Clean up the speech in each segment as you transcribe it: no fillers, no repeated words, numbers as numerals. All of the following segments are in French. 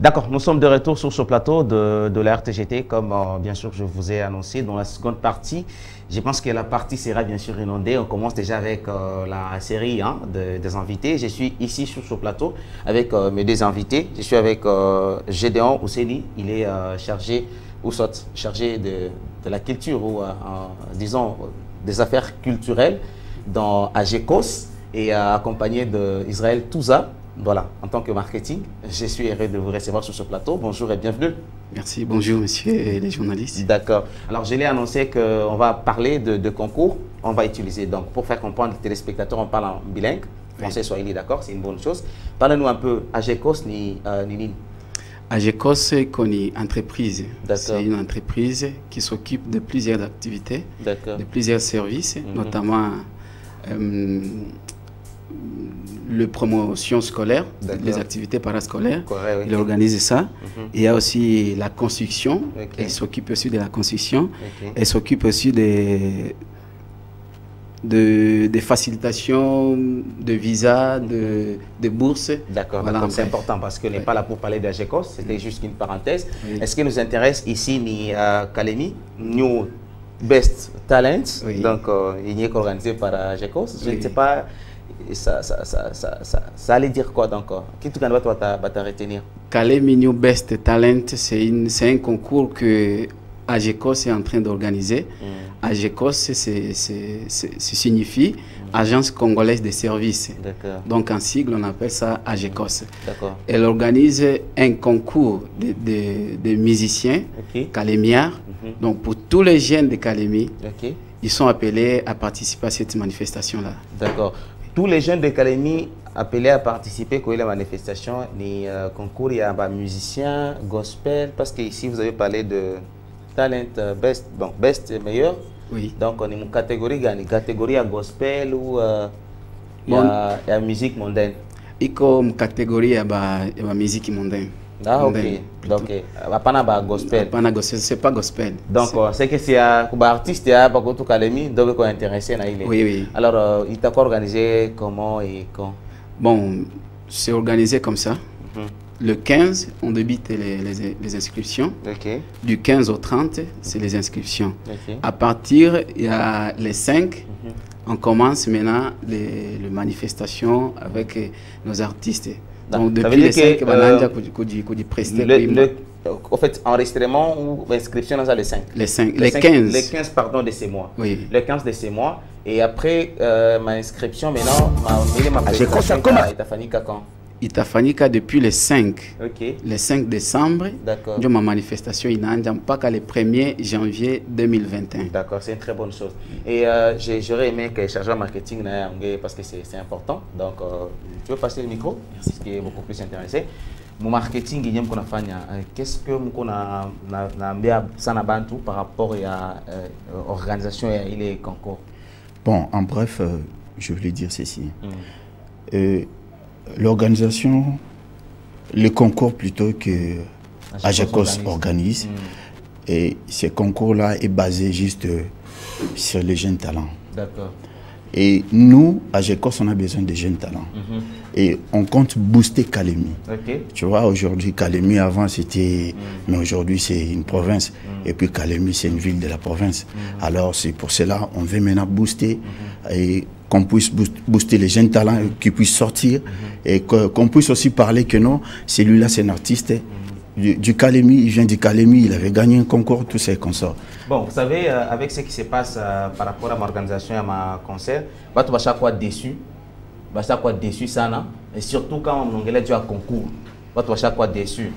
D'accord, nous sommes de retour sur ce plateau de la RTGT, comme bien sûr je vous ai annoncé. Dans la seconde partie, je pense que la partie sera bien sûr inondée. On commence déjà avec la série des invités. Je suis ici sur ce plateau avec mes deux invités. Je suis avec Gédéon Ouseni, il est chargé de la culture ou disons des affaires culturelles dans AGECOS et accompagné d'Israël Touza. Voilà, en tant que marketing, je suis heureux de vous recevoir sur ce plateau. Bonjour et bienvenue. Merci, bonjour monsieur et les journalistes. D'accord. Alors, je l'ai annoncé qu'on va parler de concours. On va utiliser, donc, pour faire comprendre les téléspectateurs, on parle en bilingue, français, swahili, d'accord, c'est une bonne chose. Parlez-nous un peu, AGECOS ni Nini. AGECOS, c'est une entreprise. C'est une entreprise qui s'occupe de plusieurs activités, de plusieurs services, notamment la promotion scolaire, les activités parascolaires, il organise ça. Il y a aussi la construction, elle s'occupe aussi de la construction, elle s'occupe aussi des facilitations de visas, de bourses. D'accord, voilà, c'est important parce qu'on n'est pas là pour parler d'AGECOS, c'était juste une parenthèse. Est-ce qu'il nous intéresse ici, ni Kalemi, New Best Talents, donc il est organisé par AGECOS, je ne sais pas. Ça allait dire quoi donc? Qui tu vas retenir? Kalemi New Best Talent, c'est un concours que AGECOS est en train d'organiser. AGECOS, signifie Agence Congolaise de Services. Donc en sigle, on appelle ça AGECOS. Elle organise un concours de musiciens kalémiards. Donc pour tous les jeunes de Kalemi, ils sont appelés à participer à cette manifestation-là. D'accord. Tous les jeunes de Kalemi appelés à participer à la manifestation, les concours, il y a des musiciens, gospel, parce qu'ici vous avez parlé de talent best, bon, best est meilleur. Oui. Donc on est une catégorie à gospel ou il y a musique mondaine. Et comme catégorie, il y a musique mondaine. Ah, ok. Donc, pas gospel. C'est pas gospel. Donc, c'est que c'est un artiste qui a beaucoup de Kalemi, donc on est intéressé. Oui, oui. Alors, il t'a organisé comment et quand? Bon, c'est organisé comme ça. Le 15, on débute les inscriptions. Du 15 au 30, c'est les inscriptions. À partir, il y a les 5. On commence maintenant les manifestations avec nos artistes. Donc, depuis les 5, en fait, enregistrement ou inscription, dans les 5? Les 5. Les 15. Les 15, pardon, de ces mois. Oui. Les 15 de ces mois. Et après ma inscription, maintenant, ma présentation à Itafanika quand? Itafanika depuis les 5. Le 5 décembre, ma manifestation n'a pas qu'à le 1er janvier 2021. D'accord, c'est une très bonne chose. Et j'aurais aimé que le chargeur marketing parce que c'est important. Donc, tu veux passer le micro? Merci. Ce qui est beaucoup plus intéressé. Mon marketing, qu'est-ce que nous avons par rapport à l'organisation et les concours? Bon, en bref, je voulais dire ceci. L'organisation, le concours plutôt que AGECOS organise, et ce concours-là est basé juste sur les jeunes talents. D'accord. Et nous, AGECOS, on a besoin de jeunes talents. Et on compte booster Kalemi. Tu vois, aujourd'hui, Kalemi, avant, c'était... Mais aujourd'hui, c'est une province. Et puis Kalemi, c'est une ville de la province. Alors, c'est pour cela on veut maintenant booster et qu'on puisse booster les jeunes talents, qui puissent sortir et qu'on puisse aussi parler que non, celui-là, c'est un artiste du Kalemi, il vient du Kalemi, il avait gagné un concours, tous ces consorts. Bon, vous savez, avec ce qui se passe par rapport à ma organisation et à ma concert, tu vas chaque fois déçu. Chaque fois déçu, ça, non? Et surtout quand on a un concours, tu vas chaque fois déçu.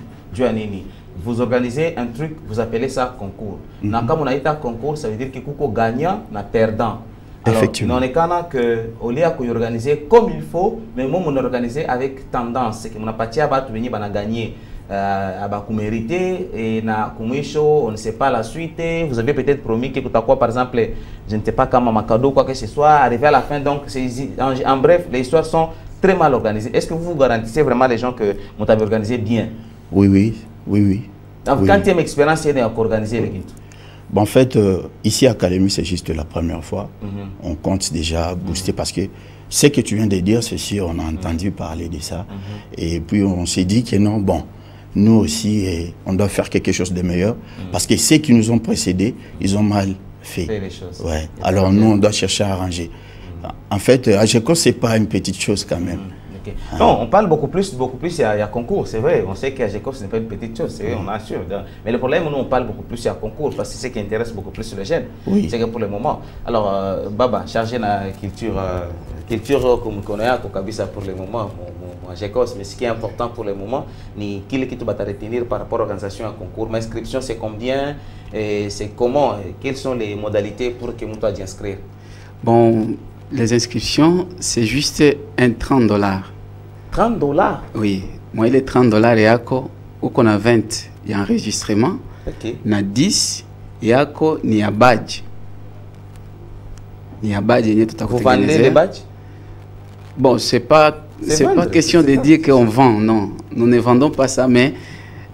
Vous organisez un truc, vous appelez ça concours. Quand on a été un concours, ça veut dire que vous gagnant, on perdant. Alors, effectivement. On est quand même que au lieu d'organiser comme il faut, mais moi on organisé avec tendance, c'est que mon parti a venir gagner. Mérité et na on ne sait pas la suite. Vous avez peut-être promis que quoi, par exemple, je ne sais pas comment ma cadeau quoi que ce soit arrivé à la fin. Donc, en bref, les histoires sont très mal organisées. Est-ce que vous garantissez vraiment les gens que vous avez organisé bien? Oui. Donc, quand tu as une expérience, tu as organisé les guides. Bon, en fait, ici à Kalemi, c'est juste la première fois. On compte déjà booster parce que ce que tu viens de dire, c'est sûr, on a entendu parler de ça. Et puis on s'est dit que non, bon. nous aussi, on doit faire quelque chose de meilleur. Parce que ceux qui nous ont précédés, ils ont mal fait. Les choses. Ouais. Alors nous, on doit chercher à arranger. En fait, AGECOS, ce n'est pas une petite chose quand même. Okay. Non, on parle beaucoup plus, il y a concours, c'est vrai. On sait qu'AGECOS, ce n'est pas une petite chose, c'est vrai, on assure. Mais le problème, nous, on parle beaucoup plus, il y a concours, parce que c'est ce qui intéresse beaucoup plus les jeunes. Oui. C'est que pour le moment. Alors, Baba, chargé de la culture comme on a pour le moment, mon AGECOS, mais ce qui est important pour le moment, ni qui tu vas retenir par rapport à l'organisation à concours. Ma inscription, c'est combien? C'est comment? Quelles sont les modalités pour que nous t'aies inscrire? Bon, les inscriptions, c'est juste un $30. $30? Oui. Moi, il est $30 et ou qu'on a 20, il y a enregistrement. Ok. Na 10, il y a ni a badge. Ni a badge, il y a tout à Vous vendez des badges? Bon, c'est pas question de dire qu'on vend, non. Nous ne vendons pas ça, mais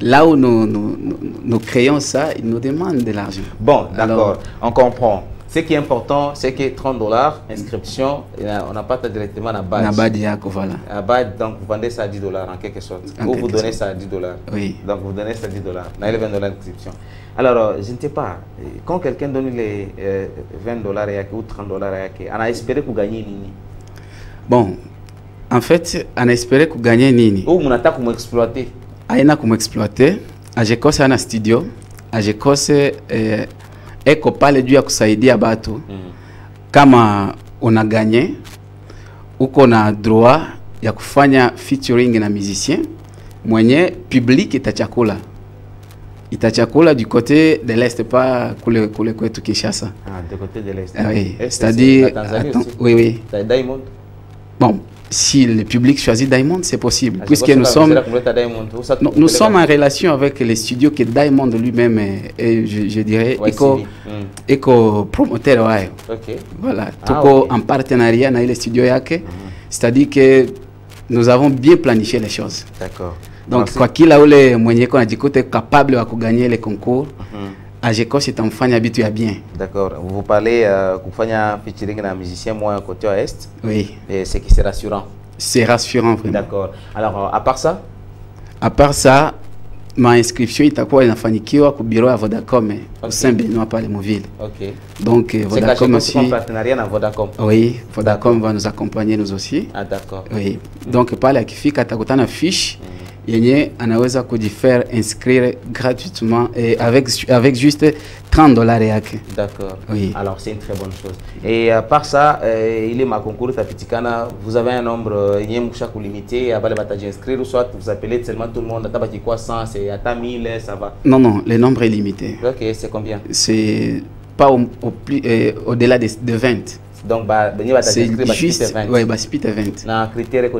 là où nous créons ça, ils nous demandent de l'argent. Bon, d'accord, on comprend. Ce qui est important, c'est que $30, inscription, on n'a pas directement à badge. À badge, voilà. À badge, donc vous vendez ça à $10 en quelque sorte. Ou vous donnez ça à $10. Oui. Donc vous donnez ça à $10. On a les $20 d'inscription. Alors, je ne sais pas, quand quelqu'un donne les $20 ou $30, on a espéré que vous gagnez nini? Bon, en fait, on a espéré que vous gagnez nini. Ou on attaque comme exploiter? Aïna comme exploiter. AGECOS a un studio. AGECOS eko pale juu ya kusaidia batu kama una gagné uko na droit ya kufanya featuring na musicien mwenye public itachakula du côté de l'Est, pas kule kwetu Kinshasa. Ah, du côté de l'Est. Oui, c'est-à-dire oui. Diamond. Bon, si le public choisit Diamond, c'est possible. Puisque nous sommes en relation avec les studios que Diamond lui-même est, je dirais, éco-promoteur. Ok. Voilà. En partenariat avec les studios yake. C'est-à-dire que nous avons bien planifié les choses. D'accord. Donc, quoi qu'il a eu les moyens qu'on a dit qu'on est capable de gagner les concours, AGECOS c'est en fait habitué à bien. D'accord. Vous parlez qu'on fait un featuring d'un musicien moi côté est. Oui. Et c'est qui c'est rassurant. C'est rassurant vraiment. D'accord. Alors à part ça? À part ça, ma inscription itakuwa inafanikiwa ku bureau ya Vodacom au Saint-Benoît par les Mobile. OK. Donc Vodacom aussi. C'est un partenariat avec Vodacom. Oui, Vodacom va nous accompagner nous aussi. Ah d'accord. Oui. Donc pale akifika atakutana fiche yenye anaweza kujifaire inscrire gratuitement et avec juste $30 yake. D'accord. Oui. Alors c'est une très bonne chose. Et à part ça, il est ma concours tapitikana, vous avez un nombre limité à inscrire ou soit vous appelez seulement tout le monde, à quoi 100, c'est à 1000, ça va. Non, le nombre est limité. OK, c'est combien? C'est pas au-delà de 20. Donc, c'est juste, oui, c'est 20. Na critère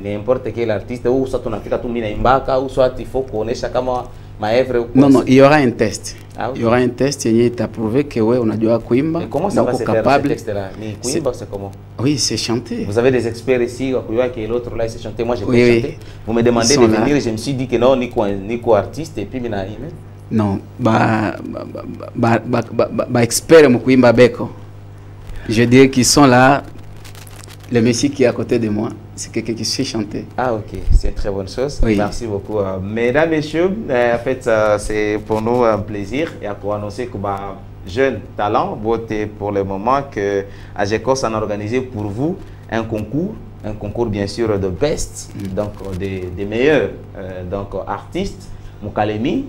n'importe quel artiste, ou soit on a fait tout le monde, ou soit il faut connaître comment ma œuvre. Non, il y aura un test. Ah, okay. Il y aura un test qui est prouvé que ouais, on a dû kuimba. Et comment ça va se faire ce texte-là? Kuimba, c'est comment? Oui, c'est chanté. Vous avez des experts ici, et l'autre là, c'est chanté. Moi, j'ai pas chanté. Vous me demandez de venir, je me suis dit que non, ni quoi artiste, et puis non, expert mu kuimba beko. Je dirais qu'ils sont là. Le monsieur qui est à côté de moi, c'est quelqu'un qui sait chanter. Ah ok, c'est une très bonne chose. Oui. Merci beaucoup. Mesdames, messieurs, en fait, c'est pour nous un plaisir et pour annoncer que jeune talent, votez pour le moment que AGECOS a organisé pour vous un concours bien sûr de best, donc des meilleurs artistes. Moukalemi,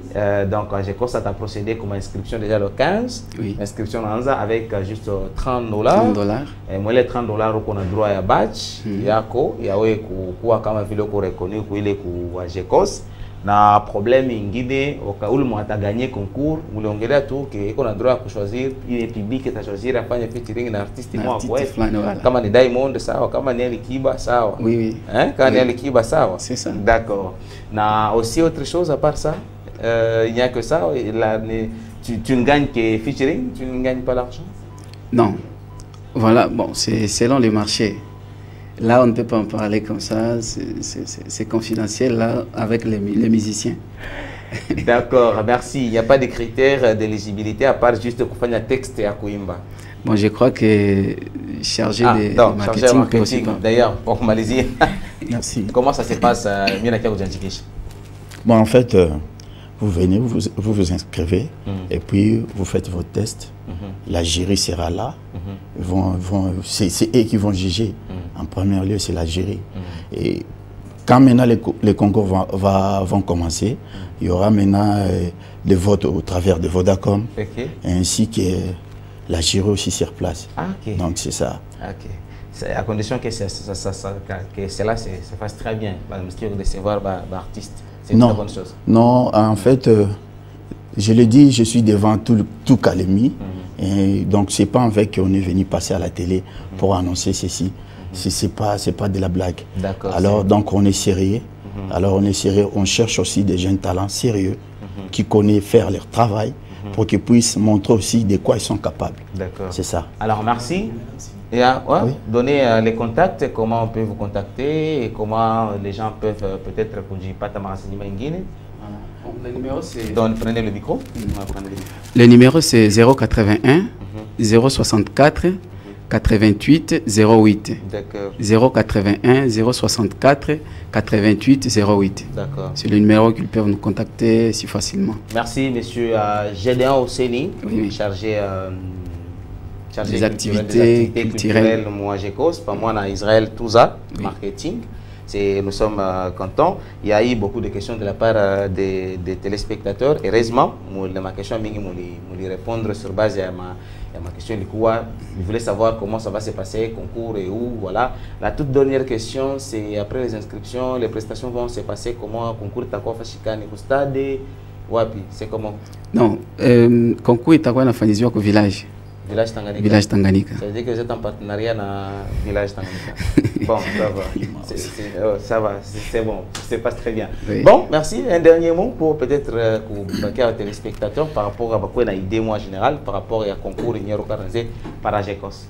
donc AGECOS a procédé comme inscription déjà le 15, oui. Inscription avec juste $30. Et moi les $30 qu'on a droit à badge, yako, yawe kuwa kama vile ko reconnu kuile ku AGECOS. Na problème ingine ule mwata gagner concours, uliongelea tu que qu'on a droit à choisir, il est public et à choisir à faire featuring na artiste moi quoi. Kama ni Diamond sawa, kama ni Alikiba sawa. Oui. Hein? Kama ni Alikiba sawa. C'est ça. D'accord. Na aussi autre chose à part ça, il n'y a que ça, tu ne gagnes que featuring, tu ne gagnes pas l'argent? Non. Voilà, bon, c'est selon le marché. Là, on ne peut pas en parler comme ça, c'est confidentiel là, avec les musiciens. D'accord, merci. Il n'y a pas de critères d'éligibilité à part juste pour faire un texte à Kuimba. Bon, je crois que chargé de marketing, d'ailleurs, pour Malaisie. Merci. Comment ça se passe, Bon, en fait, vous venez, vous inscrivez, et puis vous faites vos tests. La jury sera là. C'est eux qui vont juger. En premier lieu, c'est la jury. Et quand maintenant les concours vont commencer, il y aura maintenant des votes au travers de Vodacom, ainsi que la jury aussi sur place. Donc c'est ça. À condition que cela se fasse très bien, de recevoir l'artiste. C'est une très bonne chose. Non, en fait, je le dis, je suis devant tout Kalemi. Et donc, ce n'est pas avec qu'on est venu passer à la télé pour annoncer ceci. Ce n'est pas de la blague. Alors, donc, on est sérieux. Alors, on est sérieux. On cherche aussi des jeunes talents sérieux qui connaissent faire leur travail pour qu'ils puissent montrer aussi de quoi ils sont capables. C'est ça. Alors, merci. Et donner les contacts, comment on peut vous contacter et comment les gens peuvent peut-être pas le numéro c'est... Donc, prenez le micro. Le numéro c'est 081 064 88 08. 081 064 88 08. C'est le numéro qu'ils peuvent nous contacter si facilement. Merci, monsieur Gédéon Oseni, chargé des activités culturelles. Moi, GECOS, pas moi, en Israël, tout ça, marketing. Nous sommes contents. Il y a eu beaucoup de questions de la part des téléspectateurs. Heureusement, ma question, je vais répondre sur base de ma question. Je voulais savoir comment ça va se passer, concours et où. Voilà. La toute dernière question, c'est après les inscriptions, les prestations vont se passer comment? Concours est encore au stade? C'est comment? Non, concours est encore au village. Village Tanganyika. Ça veut dire que vous êtes en partenariat avec le village Tanganyika. Bon, ça va, c'est bon, ça se passe très bien. Bon, merci. Un dernier mot pour peut-être aux téléspectateurs par rapport à une idée moi générale par rapport à concours organisé par la GECOS.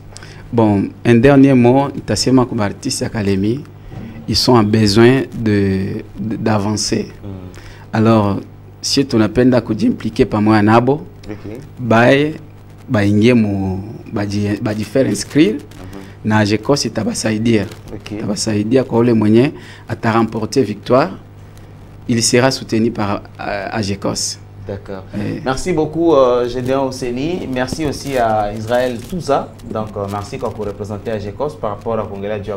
Bon, un dernier mot, Tassema comme artiste à Kalemi, ils sont en besoin d'avancer. Alors, si tu n'as pas d'impliquer par moi un abo, faire inscrire na GECOS itabasaidia kwa ule mwenye ata remporter victoire, il sera soutenu par GECOS. D'accord. Merci beaucoup Gédéon Oseni, merci aussi à Israël Touza. Donc merci pour représenter à GECOS par rapport à Congolais du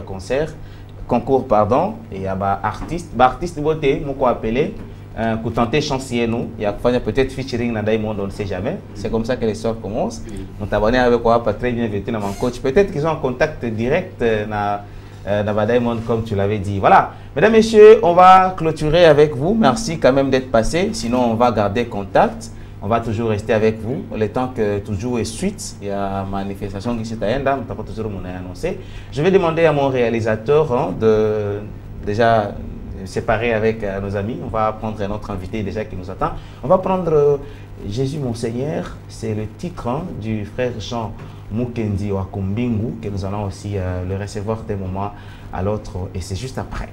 concours pardon et à artiste beauté nous appelé pour tenter chancier nous, il y a peut-être featuring dans Diamond, on ne sait jamais. C'est comme ça que l'histoire commence. Nous t'abonner avec quoi, pas très bien vêtu dans mon coach. Peut-être qu'ils ont un contact direct dans Diamond, comme tu l'avais dit. Voilà. Mesdames, Messieurs, on va clôturer avec vous. Merci quand même d'être passé. Sinon, on va garder contact. On va toujours rester avec vous. Le temps que toujours est suite, il y a manifestation qui s'est à on toujours annoncé. Je vais demander à mon réalisateur de déjà séparé avec nos amis. On va prendre un autre invité déjà qui nous attend. On va prendre Jésus mon Seigneur. C'est le titre du frère Jean Mukendi Wakumbingu que nous allons aussi le recevoir d'un moment à l'autre et c'est juste après.